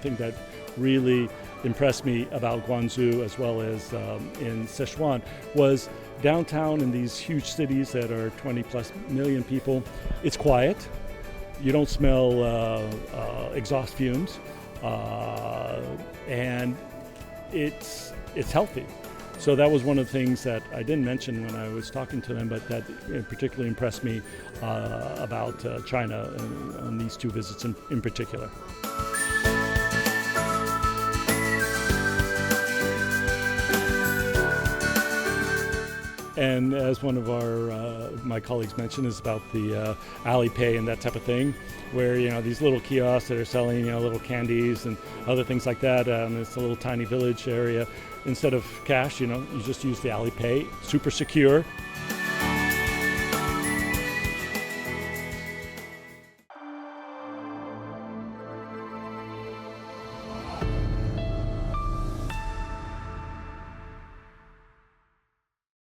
thing that really impressed me about Guangzhou as well as in Sichuan was downtown in these huge cities that are 20 plus million people. It's quiet. You don't smell exhaust fumes, and it's healthy. So that was one of the things that I didn't mention when I was talking to them, but that particularly impressed me about China on these two visits in particular. And as one of my colleagues mentioned, is about the Alipay and that type of thing, where these little kiosks that are selling little candies and other things like that. It's a little tiny village area. Instead of cash, you just use the Alipay. Super secure.